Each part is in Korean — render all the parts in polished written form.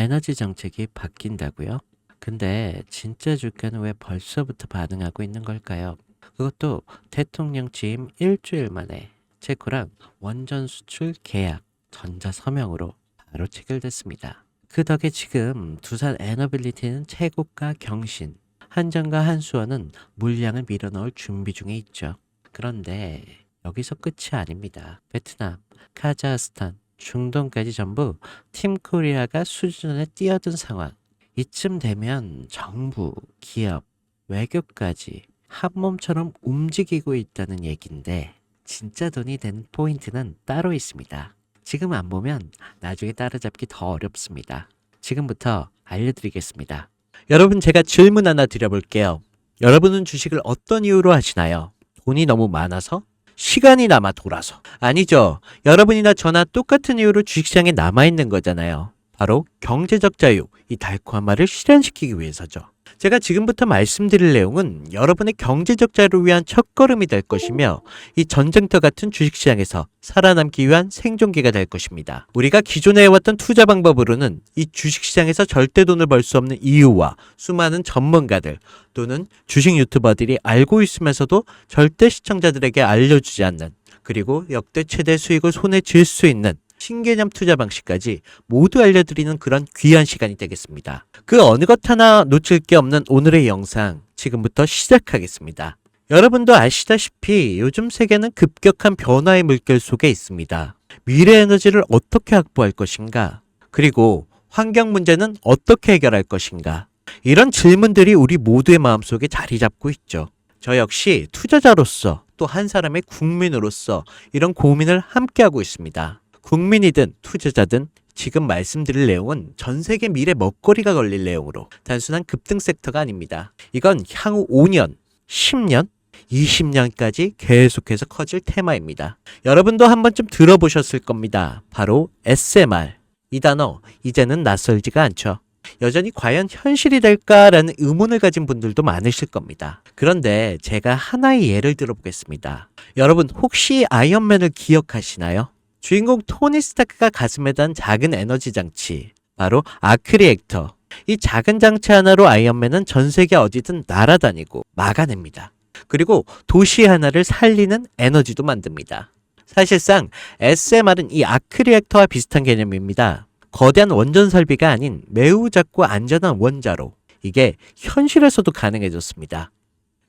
에너지 정책이 바뀐다고요? 근데 진짜 주가는 왜 벌써부터 반응하고 있는 걸까요? 그것도 대통령 취임 일주일 만에 체코랑 원전 수출 계약, 전자 서명으로 바로 체결됐습니다. 그 덕에 지금 두산 에너빌리티는 최고가 경신, 한전과 한수원은 물량을 밀어넣을 준비 중에 있죠. 그런데 여기서 끝이 아닙니다. 베트남, 카자흐스탄, 중동까지 전부 팀 코리아가 수준에 뛰어든 상황. 이쯤 되면 정부, 기업, 외교까지 한 몸처럼 움직이고 있다는 얘긴데 진짜 돈이 되는 포인트는 따로 있습니다. 지금 안 보면 나중에 따라잡기 더 어렵습니다. 지금부터 알려드리겠습니다. 여러분, 제가 질문 하나 드려볼게요. 여러분은 주식을 어떤 이유로 하시나요? 돈이 너무 많아서? 시간이 남아 돌아서? 아니죠. 여러분이나 저나 똑같은 이유로 주식시장에 남아있는 거잖아요. 바로 경제적 자유, 이 달콤한 말을 실현시키기 위해서죠. 제가 지금부터 말씀드릴 내용은 여러분의 경제적 자유를 위한 첫걸음이 될 것이며 이 전쟁터 같은 주식시장에서 살아남기 위한 생존기가 될 것입니다. 우리가 기존에 해왔던 투자 방법으로는 이 주식시장에서 절대 돈을 벌 수 없는 이유와 수많은 전문가들 또는 주식 유튜버들이 알고 있으면서도 절대 시청자들에게 알려주지 않는, 그리고 역대 최대 수익을 손에 쥘 수 있는 신개념 투자 방식까지 모두 알려드리는 그런 귀한 시간이 되겠습니다. 그 어느 것 하나 놓칠 게 없는 오늘의 영상, 지금부터 시작하겠습니다. 여러분도 아시다시피 요즘 세계는 급격한 변화의 물결 속에 있습니다. 미래 에너지를 어떻게 확보할 것인가? 그리고 환경 문제는 어떻게 해결할 것인가? 이런 질문들이 우리 모두의 마음속에 자리 잡고 있죠. 저 역시 투자자로서 또 한 사람의 국민으로서 이런 고민을 함께하고 있습니다. 국민이든 투자자든 지금 말씀드릴 내용은 전 세계 미래 먹거리가 걸릴 내용으로 단순한 급등 섹터가 아닙니다. 이건 향후 5년, 10년, 20년까지 계속해서 커질 테마입니다. 여러분도 한 번쯤 들어보셨을 겁니다. 바로 SMR. 이 단어 이제는 낯설지가 않죠. 여전히 과연 현실이 될까라는 의문을 가진 분들도 많으실 겁니다. 그런데 제가 하나의 예를 들어보겠습니다. 여러분, 혹시 아이언맨을 기억하시나요? 주인공 토니 스타크가 가슴에 단 작은 에너지 장치, 바로 아크 리액터. 이 작은 장치 하나로 아이언맨은 전 세계 어디든 날아다니고 막아냅니다. 그리고 도시 하나를 살리는 에너지도 만듭니다. 사실상 SMR은 이 아크 리액터와 비슷한 개념입니다. 거대한 원전 설비가 아닌 매우 작고 안전한 원자로, 이게 현실에서도 가능해졌습니다.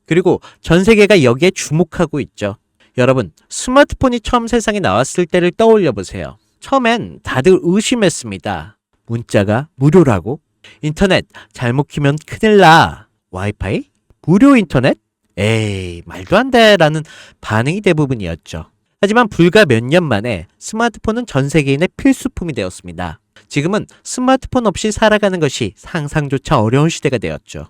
그리고 전 세계가 여기에 주목하고 있죠. 여러분, 스마트폰이 처음 세상에 나왔을 때를 떠올려 보세요. 처음엔 다들 의심했습니다. 문자가 무료라고? 인터넷 잘못 키면 큰일 나. 와이파이? 무료 인터넷? 에이, 말도 안 돼 라는 반응이 대부분이었죠. 하지만 불과 몇 년 만에 스마트폰은 전 세계인의 필수품이 되었습니다. 지금은 스마트폰 없이 살아가는 것이 상상조차 어려운 시대가 되었죠.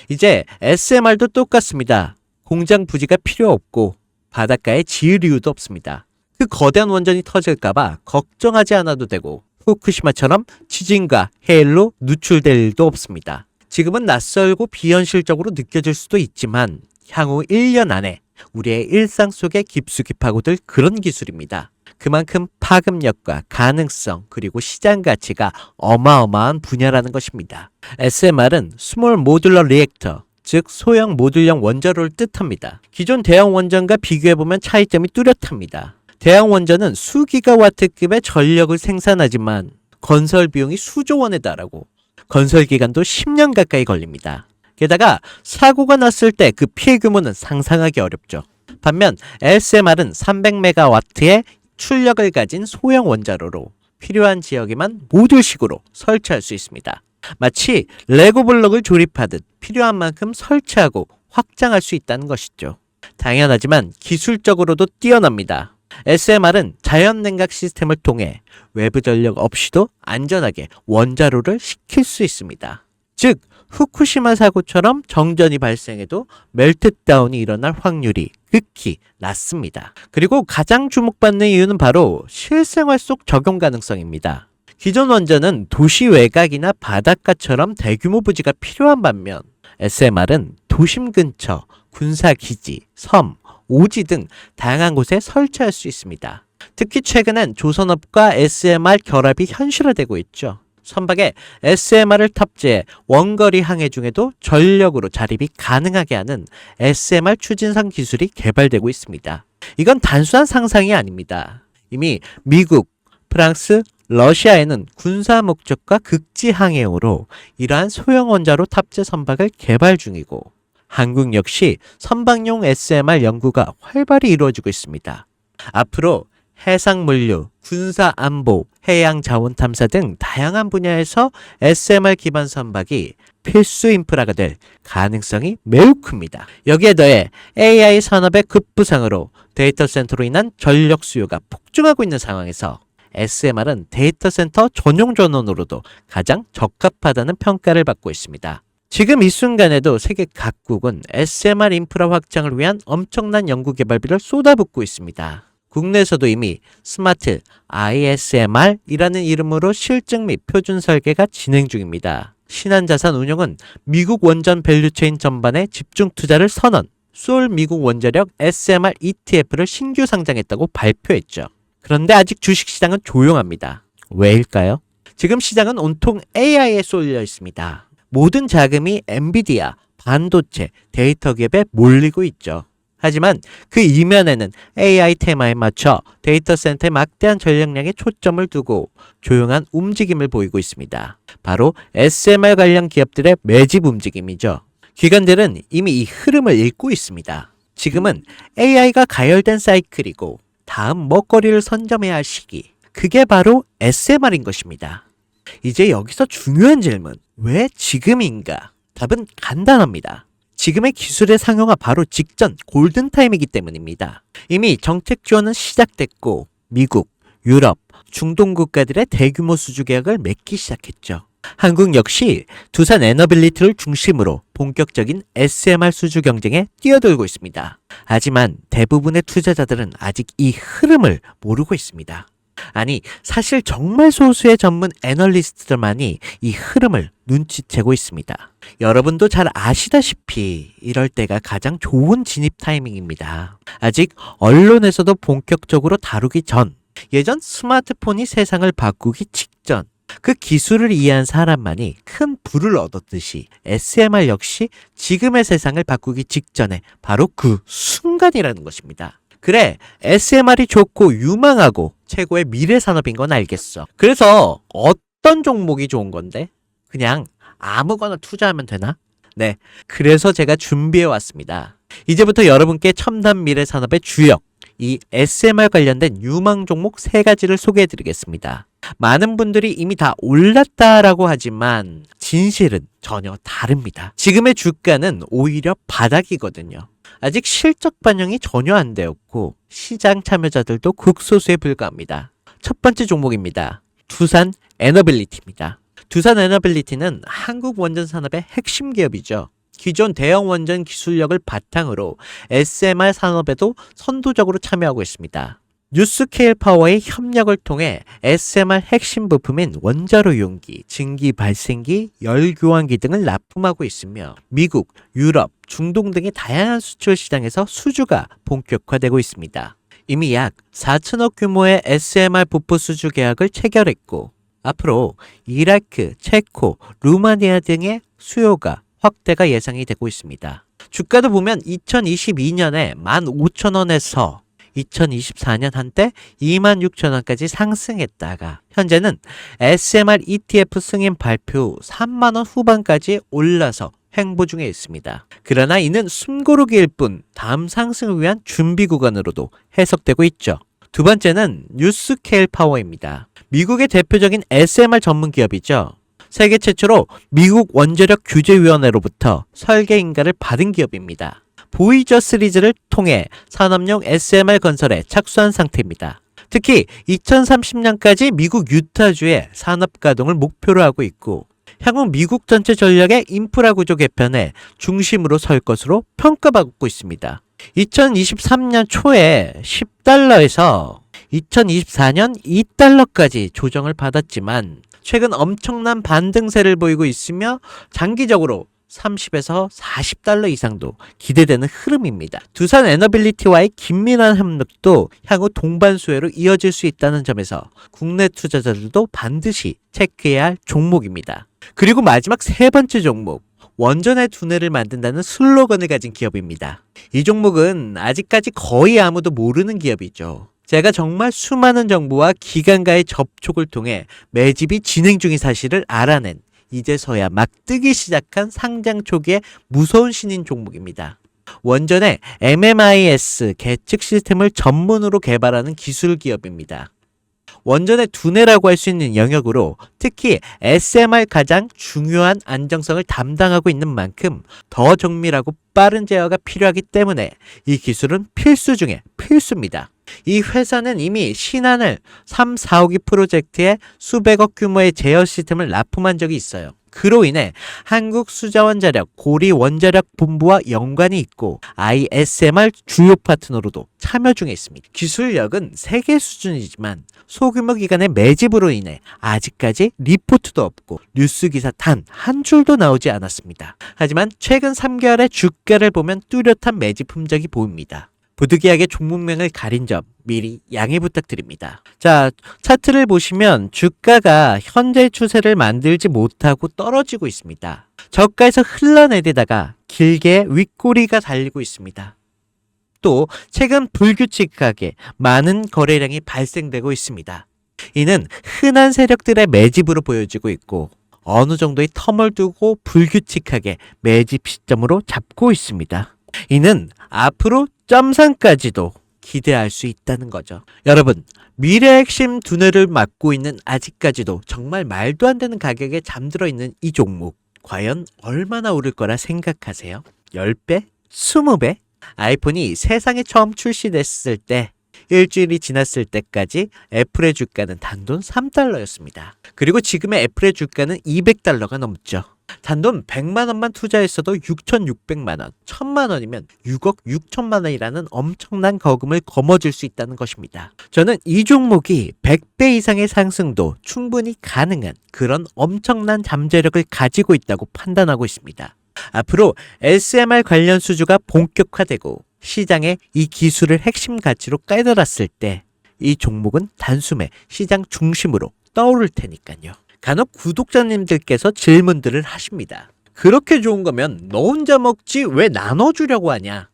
이제 SMR도 똑같습니다. 공장 부지가 필요 없고 바닷가에 지을 이유도 없습니다. 그 거대한 원전이 터질까봐 걱정하지 않아도 되고 후쿠시마처럼 지진과 해일로 누출될 일도 없습니다. 지금은 낯설고 비현실적으로 느껴질 수도 있지만 향후 1년 안에 우리의 일상 속에 깊숙이 파고들 그런 기술입니다. 그만큼 파급력과 가능성 그리고 시장 가치가 어마어마한 분야라는 것입니다. SMR은 스몰 모듈러 리액터, 즉 소형 모듈형 원자로를 뜻합니다. 기존 대형 원전과 비교해보면 차이점이 뚜렷합니다. 대형 원전은 수기가와트급의 전력을 생산하지만 건설 비용이 수조 원에 달하고 건설 기간도 10년 가까이 걸립니다. 게다가 사고가 났을 때 그 피해 규모는 상상하기 어렵죠. 반면 SMR은 300메가와트의 출력을 가진 소형 원자로로 필요한 지역에만 모듈식으로 설치할 수 있습니다. 마치 레고 블록을 조립하듯 필요한 만큼 설치하고 확장할 수 있다는 것이죠. 당연하지만 기술적으로도 뛰어납니다. SMR은 자연 냉각 시스템을 통해 외부 전력 없이도 안전하게 원자로를 식힐 수 있습니다. 즉, 후쿠시마 사고처럼 정전이 발생해도 멜트다운이 일어날 확률이 극히 낮습니다. 그리고 가장 주목받는 이유는 바로 실생활 속 적용 가능성입니다. 기존 원전은 도시 외곽이나 바닷가처럼 대규모 부지가 필요한 반면 SMR은 도심 근처, 군사기지, 섬, 오지 등 다양한 곳에 설치할 수 있습니다. 특히 최근엔 조선업과 SMR 결합이 현실화되고 있죠. 선박에 SMR을 탑재해 원거리 항해 중에도 전력으로 자립이 가능하게 하는 SMR 추진상 기술이 개발되고 있습니다. 이건 단순한 상상이 아닙니다. 이미 미국, 프랑스, 러시아에는 군사 목적과 극지 항해용으로 이러한 소형 원자로 탑재 선박을 개발 중이고 한국 역시 선박용 SMR 연구가 활발히 이루어지고 있습니다. 앞으로 해상 물류, 군사 안보, 해양 자원 탐사 등 다양한 분야에서 SMR 기반 선박이 필수 인프라가 될 가능성이 매우 큽니다. 여기에 더해 AI 산업의 급부상으로 데이터 센터로 인한 전력 수요가 폭증하고 있는 상황에서 SMR은 데이터 센터 전용 전원으로도 가장 적합하다는 평가를 받고 있습니다. 지금 이 순간에도 세계 각국은 SMR 인프라 확장을 위한 엄청난 연구개발비를 쏟아붓고 있습니다. 국내에서도 이미 스마트 ISMR이라는 이름으로 실증 및 표준 설계가 진행 중입니다. 신한자산 운용은 미국 원전 밸류체인 전반에 집중 투자를 선언, 소울 미국 원자력 SMR ETF를 신규 상장했다고 발표했죠. 그런데 아직 주식시장은 조용합니다. 왜일까요? 지금 시장은 온통 AI에 쏠려 있습니다. 모든 자금이 엔비디아, 반도체, 데이터 기업에 몰리고 있죠. 하지만 그 이면에는 AI 테마에 맞춰 데이터 센터에 막대한 전력량에 초점을 두고 조용한 움직임을 보이고 있습니다. 바로 SMR 관련 기업들의 매집 움직임이죠. 기관들은 이미 이 흐름을 읽고 있습니다. 지금은 AI가 가열된 사이클이고 다음 먹거리를 선점해야 할 시기. 그게 바로 SMR인 것입니다. 이제 여기서 중요한 질문. 왜 지금인가? 답은 간단합니다. 지금의 기술의 상용화 바로 직전 골든타임이기 때문입니다. 이미 정책 지원은 시작됐고 미국, 유럽, 중동 국가들의 대규모 수주 계약을 맺기 시작했죠. 한국 역시 두산 에너빌리티를 중심으로 본격적인 SMR 수주 경쟁에 뛰어들고 있습니다. 하지만 대부분의 투자자들은 아직 이 흐름을 모르고 있습니다. 아니, 사실 정말 소수의 전문 애널리스트들만이 이 흐름을 눈치채고 있습니다. 여러분도 잘 아시다시피 이럴 때가 가장 좋은 진입 타이밍입니다. 아직 언론에서도 본격적으로 다루기 전, 예전 스마트폰이 세상을 바꾸기 직전, 그 기술을 이해한 사람만이 큰 부를 얻었듯이 SMR 역시 지금의 세상을 바꾸기 직전에 바로 그 순간이라는 것입니다. 그래, SMR이 좋고 유망하고 최고의 미래 산업인 건 알겠어. 그래서 어떤 종목이 좋은 건데? 그냥 아무거나 투자하면 되나? 네, 그래서 제가 준비해 왔습니다. 이제부터 여러분께 첨단 미래 산업의 주역, 이 SMR 관련된 유망 종목 3가지를 소개해 드리겠습니다. 많은 분들이 이미 다 올랐다라고 하지만 진실은 전혀 다릅니다. 지금의 주가는 오히려 바닥이거든요. 아직 실적 반영이 전혀 안 되었고 시장 참여자들도 극소수에 불과합니다. 첫 번째 종목입니다. 두산 에너빌리티입니다. 두산 에너빌리티는 한국 원전 산업의 핵심 기업이죠. 기존 대형 원전 기술력을 바탕으로 SMR 산업에도 선도적으로 참여하고 있습니다. 뉴스케일 파워의 협력을 통해 SMR 핵심 부품인 원자로 용기, 증기 발생기, 열 교환기 등을 납품하고 있으며 미국, 유럽, 중동 등의 다양한 수출 시장에서 수주가 본격화되고 있습니다. 이미 약 4천억 규모의 SMR 부품 수주 계약을 체결했고 앞으로 이라크, 체코, 루마니아 등의 수요가 확대가 예상이 되고 있습니다. 주가도 보면 2022년에 15,000원에서 2024년 한때 26,000원까지 상승했다가 현재는 SMR ETF 승인 발표 후 3만원 후반까지 올라서 횡보 중에 있습니다. 그러나 이는 숨고르기일 뿐 다음 상승을 위한 준비 구간으로도 해석되고 있죠. 두 번째는 뉴스케일 파워입니다. 미국의 대표적인 SMR 전문 기업이죠. 세계 최초로 미국 원자력 규제위원회로부터 설계 인가를 받은 기업입니다. 보이저 시리즈를 통해 산업용 SMR 건설에 착수한 상태입니다. 특히 2030년까지 미국 유타주의 산업 가동을 목표로 하고 있고 향후 미국 전체 전력의 인프라 구조 개편에 중심으로 설 것으로 평가받고 있습니다. 2023년 초에 10달러에서 2024년 2달러까지 조정을 받았지만 최근 엄청난 반등세를 보이고 있으며 장기적으로 30에서 40달러 이상도 기대되는 흐름입니다. 두산 에너빌리티와의 긴밀한 협력도 향후 동반 수혜로 이어질 수 있다는 점에서 국내 투자자들도 반드시 체크해야 할 종목입니다. 그리고 마지막 세 번째 종목, 원전의 두뇌를 만든다는 슬로건을 가진 기업입니다. 이 종목은 아직까지 거의 아무도 모르는 기업이죠. 제가 정말 수많은 정부와 기관과의 접촉을 통해 매집이 진행 중인 사실을 알아낸, 이제서야 막 뜨기 시작한 상장 초기의 무서운 신인 종목입니다. 원전의 MMIS 계측 시스템을 전문으로 개발하는 기술 기업입니다. 원전의 두뇌라고 할 수 있는 영역으로 특히 SMR 가장 중요한 안정성을 담당하고 있는 만큼 더 정밀하고 빠른 제어가 필요하기 때문에 이 기술은 필수 중에 필수입니다. 이 회사는 이미 신한을 3, 4호기 프로젝트에 수백억 규모의 제어 시스템을 납품한 적이 있어요. 그로 인해 한국수자원자력 고리원자력본부와 연관이 있고 ISMR 주요 파트너로도 참여 중에 있습니다. 기술력은 세계 수준이지만 소규모 기관의 매집으로 인해 아직까지 리포트도 없고 뉴스 기사 단 한 줄도 나오지 않았습니다. 하지만 최근 3개월의 주가를 보면 뚜렷한 매집 흔적이 보입니다. 부득이하게 종목명을 가린 점 미리 양해 부탁드립니다. 자, 차트를 보시면 주가가 현재 추세를 만들지 못하고 떨어지고 있습니다. 저가에서 흘러내리다가 길게 윗꼬리가 달리고 있습니다. 또 최근 불규칙하게 많은 거래량이 발생되고 있습니다. 이는 흔한 세력들의 매집으로 보여지고 있고 어느 정도의 텀을 두고 불규칙하게 매집 시점으로 잡고 있습니다. 이는 앞으로 점상까지도 기대할 수 있다는 거죠. 여러분, 미래의 핵심 두뇌를 맡고 있는 아직까지도 정말 말도 안 되는 가격에 잠들어 있는 이 종목, 과연 얼마나 오를 거라 생각하세요? 10배? 20배? 아이폰이 세상에 처음 출시됐을 때 일주일이 지났을 때까지 애플의 주가는 단돈 3달러였습니다. 그리고 지금의 애플의 주가는 200달러가 넘죠. 단돈 100만 원만 투자했어도 6,600만 원, 1,000만 원이면 6억 6천만 원이라는 엄청난 거금을 거머쥘 수 있다는 것입니다. 저는 이 종목이 100배 이상의 상승도 충분히 가능한 그런 엄청난 잠재력을 가지고 있다고 판단하고 있습니다. 앞으로 SMR 관련 수주가 본격화되고 시장에 이 기술을 핵심 가치로 깨달았을 때 이 종목은 단숨에 시장 중심으로 떠오를 테니까요. 간혹 구독자님들께서 질문들을 하십니다. 그렇게 좋은 거면 너 혼자 먹지 왜 나눠주려고 하냐?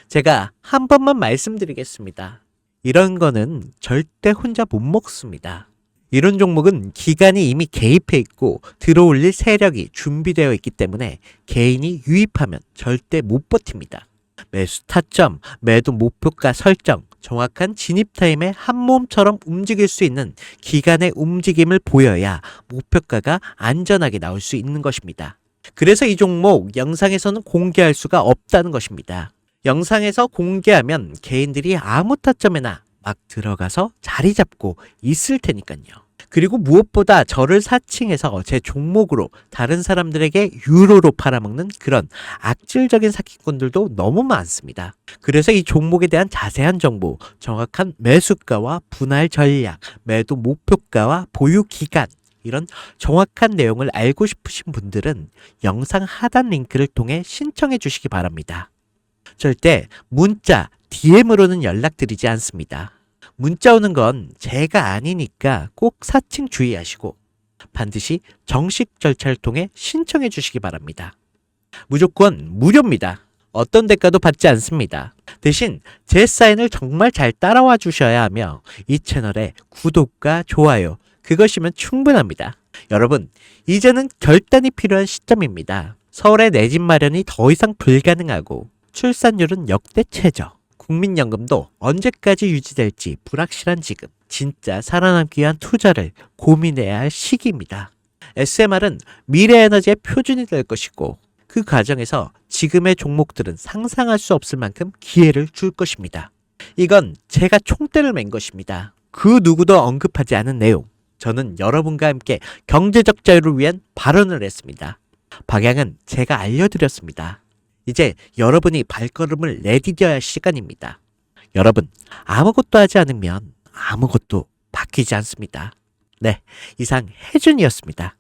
제가 한 번만 말씀드리겠습니다. 이런 거는 절대 혼자 못 먹습니다. 이런 종목은 기관이 이미 개입해 있고 들어올릴 세력이 준비되어 있기 때문에 개인이 유입하면 절대 못 버팁니다. 매수 타점, 매도 목표가 설정, 정확한 진입 타임에 한 몸처럼 움직일 수 있는 기관의 움직임을 보여야 목표가가 안전하게 나올 수 있는 것입니다. 그래서 이 종목 영상에서는 공개할 수가 없다는 것입니다. 영상에서 공개하면 개인들이 아무 타점에나 막 들어가서 자리 잡고 있을 테니까요. 그리고 무엇보다 저를 사칭해서 제 종목으로 다른 사람들에게 유로로 팔아먹는 그런 악질적인 사기꾼들도 너무 많습니다. 그래서 이 종목에 대한 자세한 정보, 정확한 매수가와 분할 전략, 매도 목표가와 보유 기간, 이런 정확한 내용을 알고 싶으신 분들은 영상 하단 링크를 통해 신청해 주시기 바랍니다. 절대 문자, DM으로는 연락드리지 않습니다. 문자 오는 건 제가 아니니까 꼭 사칭 주의하시고 반드시 정식 절차를 통해 신청해 주시기 바랍니다. 무조건 무료입니다. 어떤 대가도 받지 않습니다. 대신 제 사인을 정말 잘 따라와 주셔야 하며 이 채널에 구독과 좋아요, 그것이면 충분합니다. 여러분, 이제는 결단이 필요한 시점입니다. 서울의 내 집 마련이 더 이상 불가능하고 출산율은 역대 최저. 국민연금도 언제까지 유지될지 불확실한 지금, 진짜 살아남기 위한 투자를 고민해야 할 시기입니다. SMR은 미래 에너지의 표준이 될 것이고 그 과정에서 지금의 종목들은 상상할 수 없을 만큼 기회를 줄 것입니다. 이건 제가 총대를 맨 것입니다. 그 누구도 언급하지 않은 내용. 저는 여러분과 함께 경제적 자유를 위한 발언을 했습니다. 방향은 제가 알려드렸습니다. 이제 여러분이 발걸음을 내디뎌야 할 시간입니다. 여러분, 아무것도 하지 않으면 아무것도 바뀌지 않습니다. 네, 이상 혜준이었습니다.